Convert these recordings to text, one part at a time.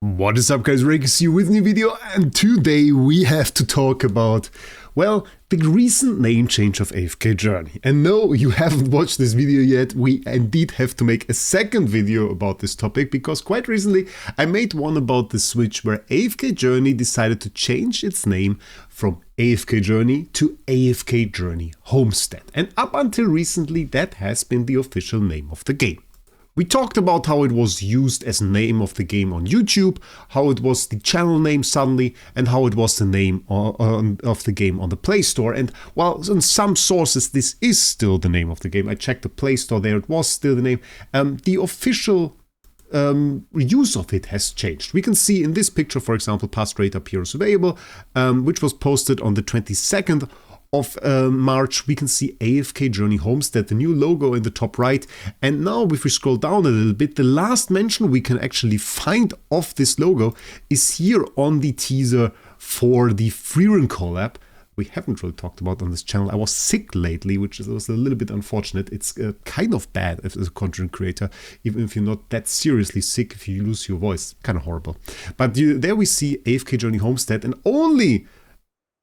What is up, guys? Wraec is here with a new video, and today we have to talk about, well, the recent name change of AFK Journey. And no, you haven't watched this video yet. We indeed have to make a second video about this topic, because quite recently I made one about the switch where AFK Journey decided to change its name from AFK Journey to AFK Journey Homestead. And up until recently, that has been the official name of the game. We talked about how it was used as name of the game on YouTube, how it was the channel name suddenly, and how it was the name of the game on the Play Store. And while in some sources this is still the name of the game, I checked the Play Store there, it was still the name, the official use of it has changed. We can see in this picture, for example, past rate up here is available, which was posted on the 22nd of March. We can see AFK Journey Homestead, the new logo in the top right. And now if we scroll down a little bit, the last mention we can actually find of this logo is here on the teaser for the Freerun collab. We haven't really talked about on this channel. I was sick lately, which was a little bit unfortunate. It's kind of bad as a content creator, even if you're not that seriously sick, if you lose your voice. Kind of horrible. But there we see AFK Journey Homestead, and only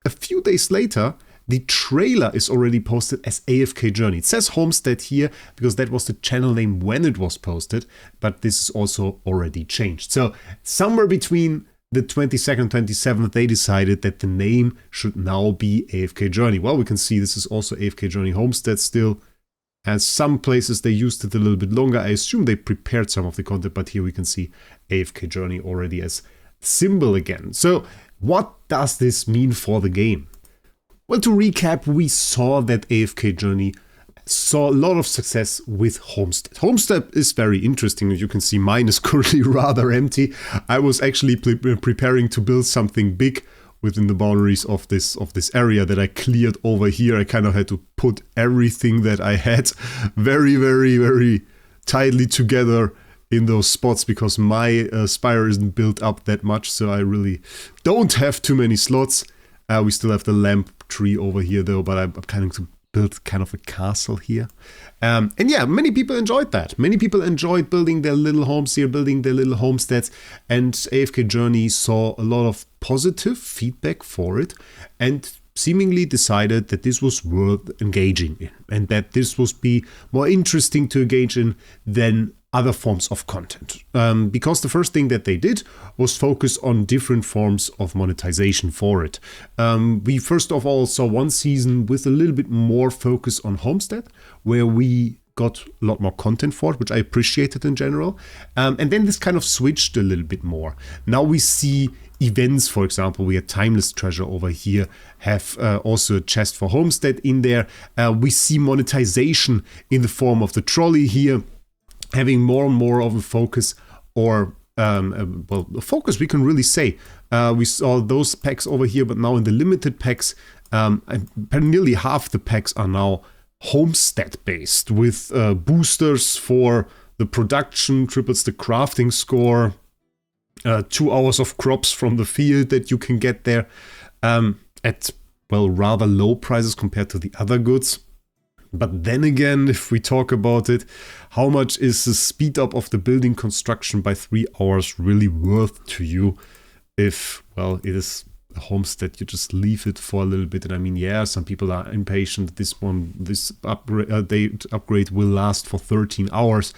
a few days later, the trailer is already posted as AFK Journey. It says Homestead here because that was the channel name when it was posted, but this is also already changed. So somewhere between the 22nd and 27th, they decided that the name should now be AFK Journey. Well, we can see this is also AFK Journey Homestead still. And some places they used it a little bit longer. I assume they prepared some of the content, but here we can see AFK Journey already as symbol again. So what does this mean for the game? Well, to recap, we saw that AFK Journey saw a lot of success with Homestead. Homestead is very interesting. As you can see, mine is currently rather empty. I was actually preparing to build something big within the boundaries of this area that I cleared over here. I kind of had to put everything that I had very, very, very tightly together in those spots because my spire isn't built up that much, so I really don't have too many slots. We still have the lamp tree over here though, but I'm kind of built kind of a castle here. And yeah, many people enjoyed that. Many people enjoyed building their little homes here, building their little homesteads, and AFK Journey saw a lot of positive feedback for it and seemingly decided that this was worth engaging in and that this would be more interesting to engage in than other forms of content. Because the first thing that they did was focus on different forms of monetization for it. We first of all saw one season with a little bit more focus on Homestead, where we got a lot more content for it, which I appreciated in general. And then this kind of switched a little bit more. Now we see events, for example, we had Timeless Treasure over here, have also a chest for Homestead in there. We see monetization in the form of the trolley here, having more and more of a focus, or well, a focus we can really say. We saw those packs over here, but now in the limited packs, nearly half the packs are now Homestead based, with boosters for the production, triples the crafting score, 2 hours of crops from the field that you can get there at, well, rather low prices compared to the other goods. But then again, if we talk about it, how much is the speed up of the building construction by 3 hours really worth to you if, well, it is a homestead, you just leave it for a little bit? And I mean, yeah, some people are impatient. This upgrade will last for 13 hours.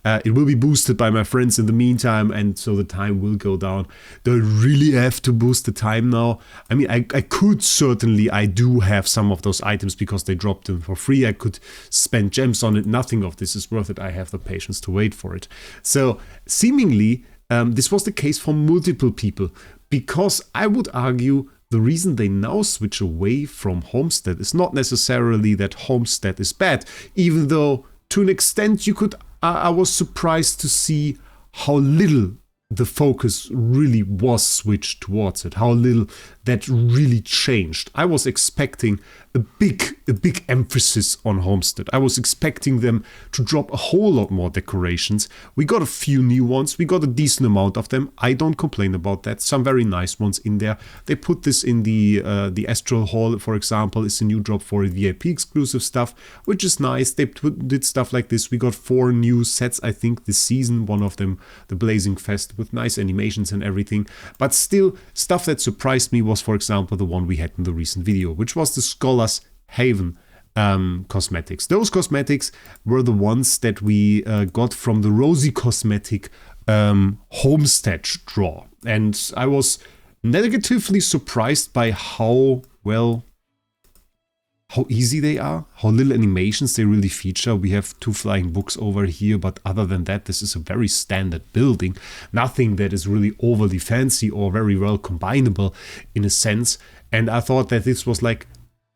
It will be boosted by my friends in the meantime, and so the time will go down. Do I really have to boost the time now? I mean, I could certainly, I do have some of those items because they dropped them for free. I could spend gems on it. Nothing of this is worth it. I have the patience to wait for it. So seemingly, this was the case for multiple people, because I would argue the reason they now switch away from Homestead is not necessarily that Homestead is bad, even though to an extent you could, I was surprised to see how little the focus really was switched towards it, how little that really changed. I was expecting a big emphasis on Homestead. I was expecting them to drop a whole lot more decorations. We got a few new ones. We got a decent amount of them. I don't complain about that. Some very nice ones in there. They put this in the Astral Hall, for example, is a new drop for VIP exclusive stuff, which is nice. They did stuff like this. We got 4 new sets, I think, this season. One of them, the Blazing Fest, with nice animations and everything. But still, stuff that surprised me was, for example, the one we had in the recent video, which was the Scholar's Haven cosmetics. Those cosmetics were the ones that we got from the Rosy Cosmetic Homestead draw. And I was negatively surprised by how easy they are, how little animations they really feature. We have 2 flying books over here, but other than that, this is a very standard building. Nothing that is really overly fancy or very well combinable in a sense. And I thought that this was like,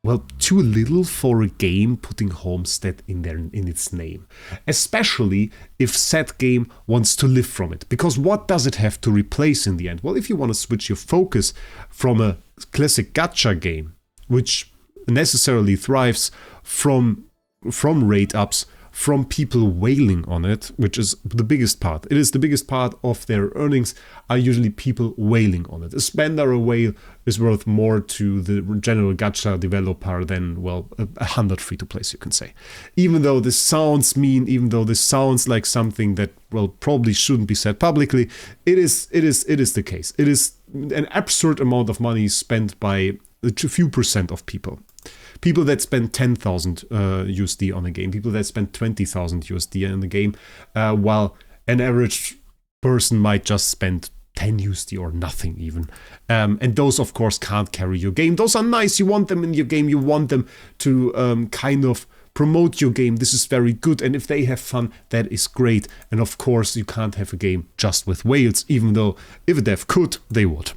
well, too little for a game putting Homestead in there in its name. Especially if said game wants to live from it. Because what does it have to replace in the end? Well, if you want to switch your focus from a classic gacha game, which necessarily thrives from raid ups, from people wailing on it, which is the biggest part. It is the biggest part of their earnings are usually people wailing on it. A spend or a whale is worth more to the general gacha developer than, well, 100 free-to-plays, you can say. Even though this sounds mean, even though this sounds like something that, well, probably shouldn't be said publicly, it is the case. It is an absurd amount of money spent by a few percent of people. People that spend 10,000 USD on a game, people that spend 20,000 USD in the game, while an average person might just spend 10 USD or nothing even. And those, of course, can't carry your game. Those are nice. You want them in your game. You want them to kind of promote your game. This is very good. And if they have fun, that is great. And of course, you can't have a game just with whales, even though if a dev could, they would.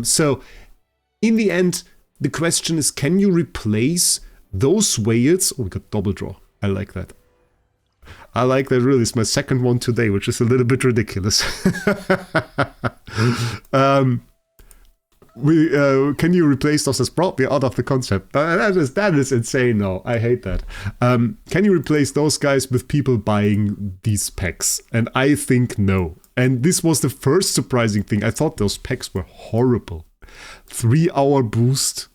So in the end, the question is, can you replace those whales? Oh, we got double draw. I like that. I like that really. It's my second one today, which is a little bit ridiculous. Can you replace those? That's probably out of the concept. That is insane. No, I hate that. Can you replace those guys with people buying these packs? And I think no. And this was the first surprising thing. I thought those packs were horrible. 3-hour boost,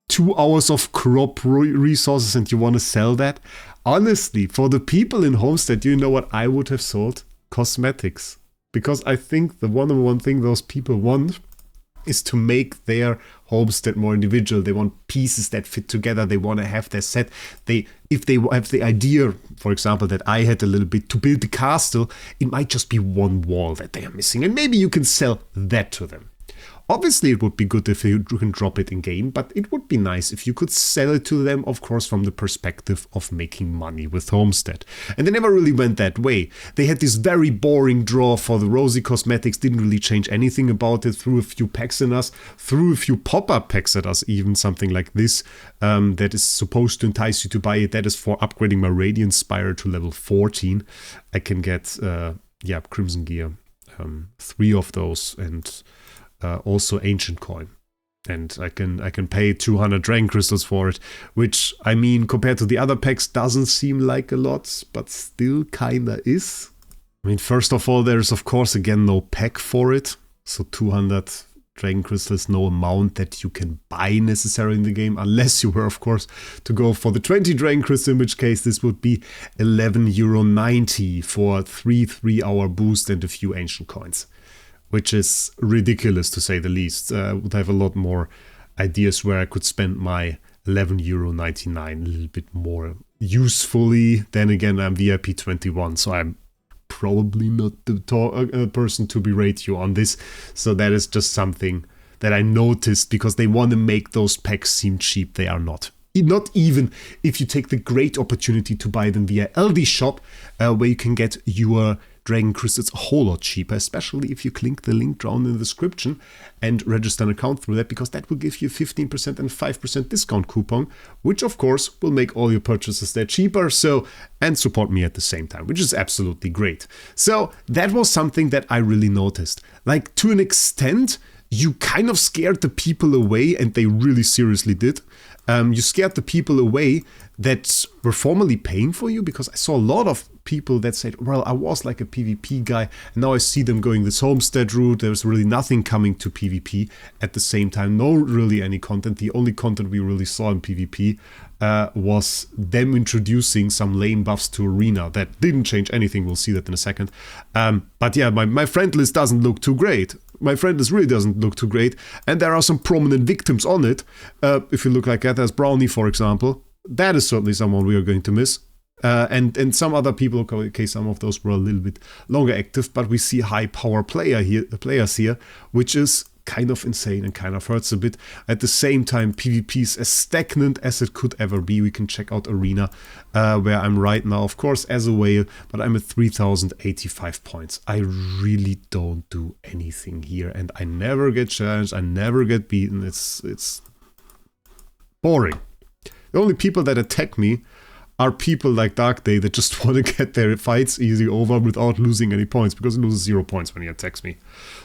2 hours of crop resources, and you want to sell that? Honestly, for the people in Homestead, you know what I would have sold? Cosmetics. Because I think the one thing those people want is to make their homestead more individual. They want pieces that fit together. They want to have their set. If they have the idea, for example, that I had a little bit to build the castle, it might just be one wall that they are missing. And maybe you can sell that to them. Obviously, it would be good if you can drop it in game, but it would be nice if you could sell it to them, of course, from the perspective of making money with Homestead. And they never really went that way. They had this very boring draw for the Rosy Cosmetics, didn't really change anything about it, threw a few packs in us, threw a few pop-up packs at us, even something like this, that is supposed to entice you to buy it. That is for upgrading my Radiant Spire to level 14. I can get, Crimson Gear, 3 of those, and also Ancient Coin, and I can pay 200 Dragon Crystals for it, which, I mean, compared to the other packs, doesn't seem like a lot, but still kinda is. I mean, first of all, there's of course again no pack for it, so 200 Dragon Crystals, no amount that you can buy necessarily in the game, unless you were, of course, to go for the 20 Dragon Crystals, in which case this would be €11.90 for 3-hour boost and a few Ancient Coins. Which is ridiculous, to say the least. I would have a lot more ideas where I could spend my €11.99 a little bit more usefully. Then again, I'm VIP 21, so I'm probably not the person to berate you on this. So that is just something that I noticed, because they want to make those packs seem cheap. They are not. Not even if you take the great opportunity to buy them via LD Shop, where you can get your Dragon Crystals a whole lot cheaper, especially if you click the link down in the description and register an account through that, because that will give you 15% and 5% discount coupon, which of course will make all your purchases there cheaper, and support me at the same time, which is absolutely great. So that was something that I really noticed. Like, to an extent, you kind of scared the people away, and they really seriously did. You scared the people away that were formerly paying for you, because I saw a lot of people that said, well, I was like a PvP guy, and now I see them going this Homestead route. There's really nothing coming to PvP at the same time. No really any content. The only content we really saw in PvP was them introducing some lane buffs to Arena. That didn't change anything. We'll see that in a second. But yeah, my friend list doesn't look too great. My friend list really doesn't look too great, and there are some prominent victims on it. If you look like that, there's Brownie, for example. That is certainly someone we are going to miss. And some other people, okay, some of those were a little bit longer active, but we see high power players here, which is kind of insane and kind of hurts a bit. At the same time, PvP is as stagnant as it could ever be. We can check out Arena, where I'm right now, of course, as a whale, but I'm at 3,085 points. I really don't do anything here, and I never get challenged, I never get beaten. It's boring. The only people that attack me are people like Dark Day that just want to get their fights easy over without losing any points, because he loses 0 points when he attacks me.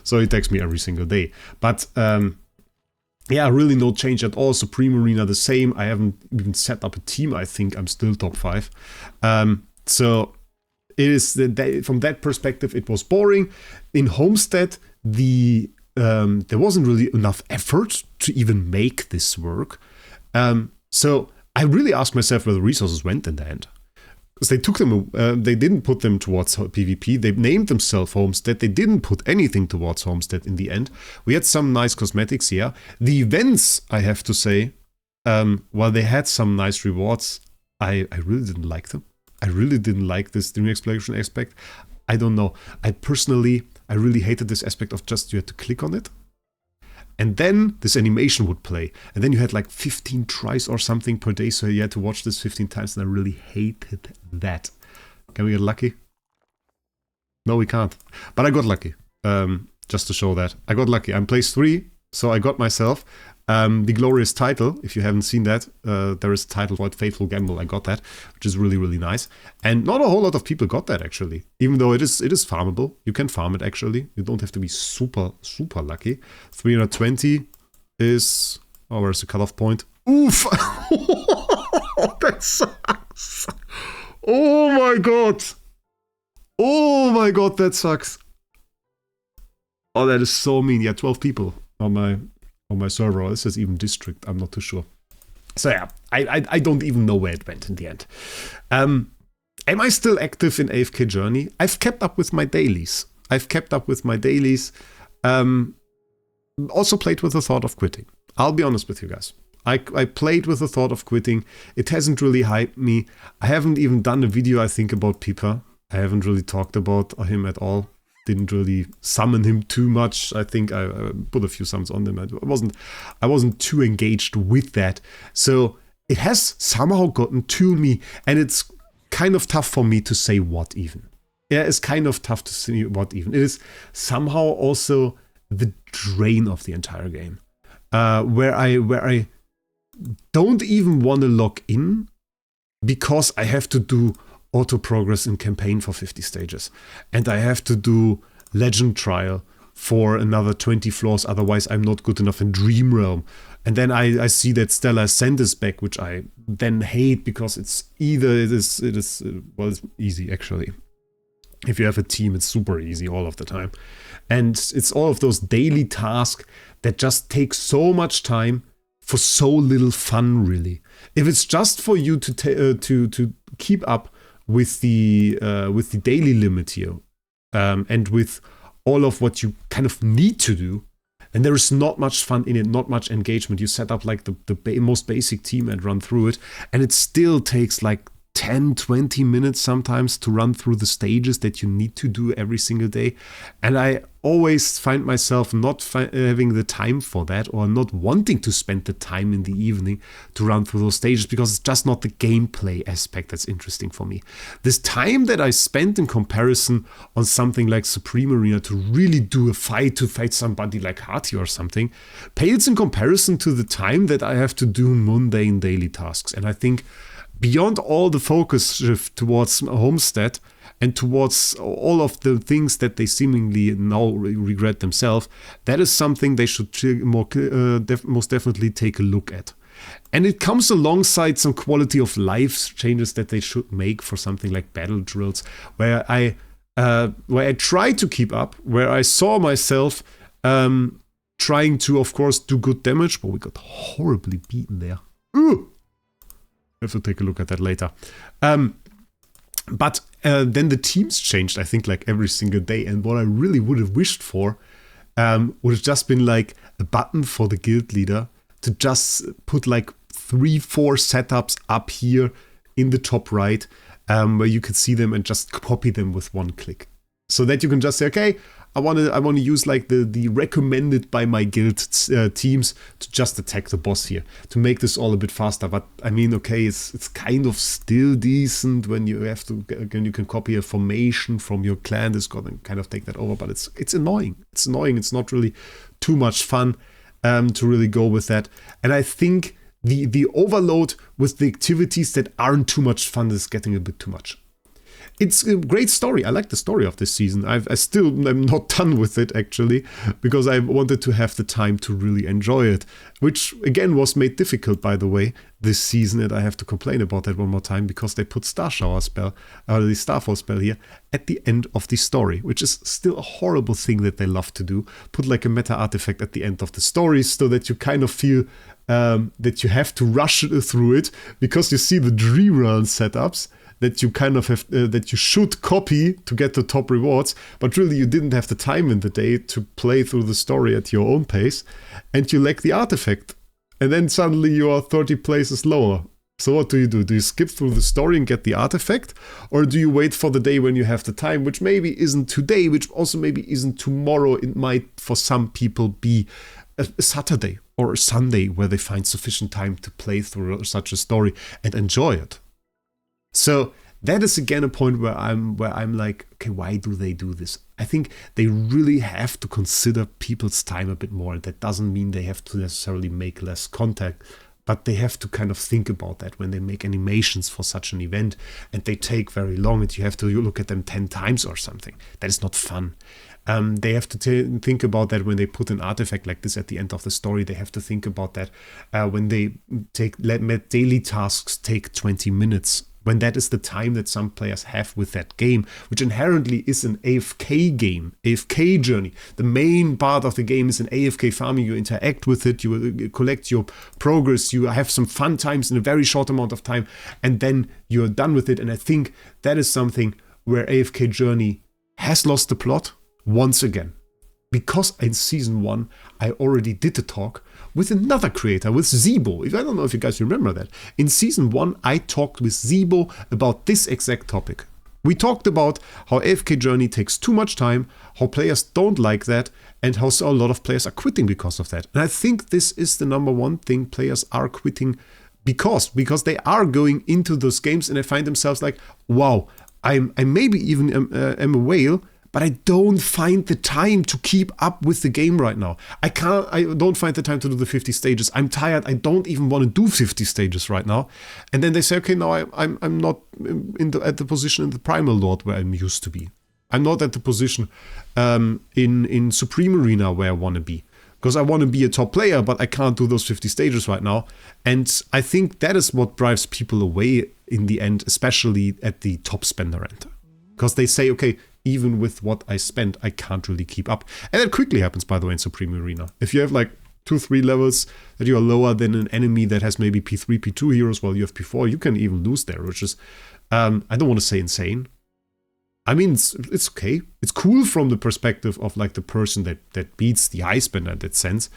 So he attacks me every single day. But yeah, really no change at all. Supreme Arena the same. I haven't even set up a team. I think I'm still top 5. So it is from that perspective, it was boring. In Homestead, there wasn't really enough effort to even make this work. So I really asked myself where the resources went in the end. Because they took them, they didn't put them towards PvP. They named themselves Homestead. They didn't put anything towards Homestead in the end. We had some nice cosmetics here. The events, I have to say, while they had some nice rewards, I really didn't like them. I really didn't like this dream exploration aspect. I don't know. I really hated this aspect of just you had to click on it. And then this animation would play. And then you had like 15 tries or something per day. So you had to watch this 15 times. And I really hated that. Can we get lucky? No, we can't. But I got lucky. Just to show that. I got lucky. I'm place 3. So I got myself the glorious title. If you haven't seen that, there is a title called Faithful Gamble. I got that, which is really, really nice. And not a whole lot of people got that, actually. Even though it is farmable. You can farm it, actually. You don't have to be super, super lucky. 320 is... Oh, where's the cutoff point? Oof! That sucks! Oh my god! Oh my god, that sucks! Oh, that is so mean. Yeah, 12 people on my server. This is even district. I'm not too sure. So yeah, I don't even know where it went in the end. Am I still active in AFK Journey? I've kept up with my dailies. Also played with the thought of quitting. I'll be honest with you guys. I played with the thought of quitting. It hasn't really hyped me. I haven't even done a video, I think, about Pipa. I haven't really talked about him at all. Didn't really summon him too much. I think I put a few summons on him. I wasn't too engaged with that. So it has somehow gotten to me, and it's kind of tough for me to say what even. Yeah, it's kind of tough to say what even. It is somehow also the drain of the entire game, where I don't even want to log in because I have to do auto progress in campaign for 50 stages, and I have to do legend trial for another 20 floors, otherwise I'm not good enough in Dream Realm. And then I see that Stellar Ascent is back, which I then hate because it's easy actually. If you have a team, it's super easy all of the time. And it's all of those daily tasks that just take so much time for so little fun, really. If it's just for you to keep up with the daily limit here, and with all of what you kind of need to do, and there is not much fun in it, not much engagement. You set up like the most basic team and run through it, and it still takes like 10-20 minutes sometimes to run through the stages that you need to do every single day. And I always find myself not having the time for that, or not wanting to spend the time in the evening to run through those stages, because it's just not the gameplay aspect that's interesting for me. This time that I spent in comparison on something like Supreme Arena to really do a fight, to fight somebody like Hati or something, pales in comparison to the time that I have to do mundane daily tasks. And I think beyond all the focus shift towards Homestead, and towards all of the things that they seemingly now regret themselves, that is something they should most definitely take a look at. And it comes alongside some quality of life changes that they should make for something like battle drills, where I tried to keep up, where I saw myself trying to, of course, do good damage, but we got horribly beaten there. Ooh! I have to take a look at that later. But then the teams changed, I think, like every single day. And what I really would have wished for would have just been like a button for the guild leader to just put like 3-4 setups up here in the top right, where you could see them and just copy them with one click. So that you can just say, okay, I want to use like the recommended by my guild teams to just attack the boss here to make this all a bit faster. But I mean, okay, it's kind of still decent when you have to, again, you can copy a formation from your clan. This gonna kind of take that over, but it's annoying. It's annoying. It's not really too much fun to really go with that. And I think the overload with the activities that aren't too much fun is getting a bit too much. It's a great story. I like the story of this season. I still am not done with it, actually, because I wanted to have the time to really enjoy it, which, again, was made difficult, by the way, this season, and I have to complain about that one more time, because they put the Starfall spell here at the end of the story, which is still a horrible thing that they love to do. Put like a meta artifact at the end of the story so that you kind of feel that you have to rush through it, because you see the dream run setups that you kind of have, that you should copy to get the top rewards, but really you didn't have the time in the day to play through the story at your own pace, and you lack the artifact. And then suddenly you are 30 places lower. So what do? Do you skip through the story and get the artifact? Or do you wait for the day when you have the time, which maybe isn't today, which also maybe isn't tomorrow? It might, for some people, be a Saturday or a Sunday where they find sufficient time to play through such a story and enjoy it. So that is again a point where I'm like, okay, why do they do this? I think they really have to consider people's time a bit more. That doesn't mean they have to necessarily make less contact, but they have to kind of think about that when they make animations for such an event, and they take very long and you have to look at them 10 times or something. That is not fun. They have to think about that when they put an artifact like this at the end of the story. They have to think about that when they let daily tasks take 20 minutes. When that is the time that some players have with that game, which inherently is an AFK game, AFK journey. The main part of the game is an AFK farming. You interact with it, you collect your progress, you have some fun times in a very short amount of time, and then you're done with it. And I think that is something where AFK Journey has lost the plot once again. Because in season 1, I already did a talk with another creator, with Zibo. I don't know if you guys remember that. In season 1, I talked with Zibo about this exact topic. We talked about how AFK Journey takes too much time, how players don't like that, and how a lot of players are quitting because of that. And I think this is the number one thing players are quitting because they are going into those games and they find themselves like, wow, I maybe even am a whale, but I don't find the time to keep up with the game right now. I don't find the time to do the 50 stages. I'm tired. I don't even want to do 50 stages right now. And then they say, okay, now I'm not at the position in the Primal Lord where I'm used to be. I'm not at the position in Supreme Arena where I want to be. Because I want to be a top player, but I can't do those 50 stages right now. And I think that is what drives people away in the end, especially at the top spender end. Because they say, okay, even with what I spend, I can't really keep up. And that quickly happens, by the way, in Supreme Arena. If you have like 2-3 levels that you are lower than an enemy that has maybe P3, P2 heroes while you have P4, you can even lose there, which is, I don't want to say insane. I mean, it's okay. It's cool from the perspective of like the person that beats the high spender in that sense,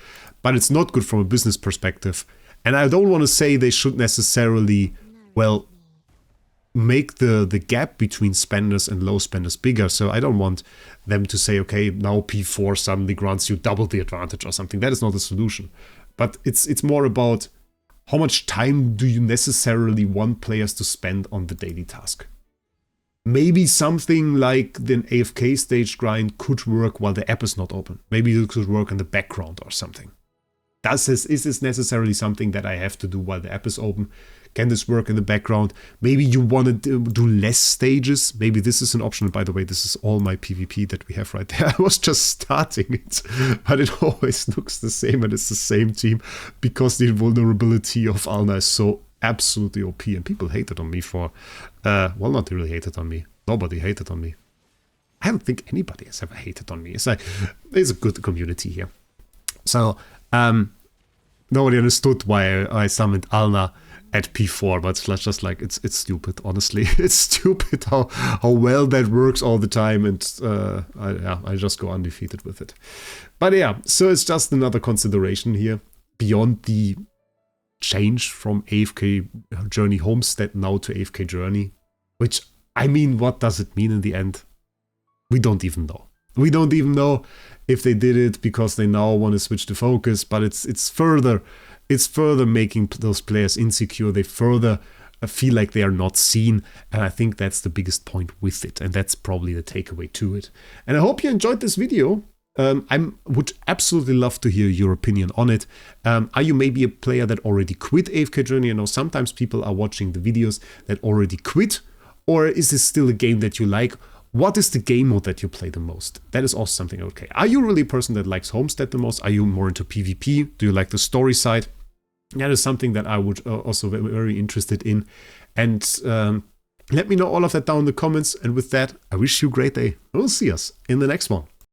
but it's not good from a business perspective. And I don't want to say they should necessarily, well, make the gap between spenders and low spenders bigger. So I don't want them to say, okay, now P4 suddenly grants you double the advantage or something. That is not a solution. But it's more about how much time do you necessarily want players to spend on the daily task. Maybe something like the AFK stage grind could work while the app is not open. Maybe it could work in the background or something. Is this necessarily something that I have to do while the app is open? Can this work in the background? Maybe you want to do less stages. Maybe this is an option. By the way, this is all my PvP that we have right there. I was just starting it, but it always looks the same and it's the same team because the vulnerability of Alna is so absolutely OP, and people hated on me for, well, not really hated on me. Nobody hated on me. I don't think anybody has ever hated on me. It's like, there's a good community here. So, nobody understood why I summoned Alna at P4, but it's just like, it's stupid, honestly. It's stupid how well that works all the time, and I just go undefeated with it. But yeah, so it's just another consideration here, beyond the change from AFK Journey Homestead now to AFK Journey, which, I mean, what does it mean in the end? We don't even know. We don't even know if they did it because they now want to switch the focus, but it's further making those players insecure. They further feel like they are not seen, and I think that's the biggest point with it, and that's probably the takeaway to it. And I hope you enjoyed this video. I would absolutely love to hear your opinion on it. Are you maybe a player that already quit AFK Journey? I know sometimes people are watching the videos that already quit, or is this still a game that you like? What is the game mode that you play the most? That is also something okay. Are you really a person that likes Homestead the most? Are you more into PvP? Do you like the story side? That is something that I would also be very interested in. And let me know all of that down in the comments. And with that, I wish you a great day. We'll see us in the next one.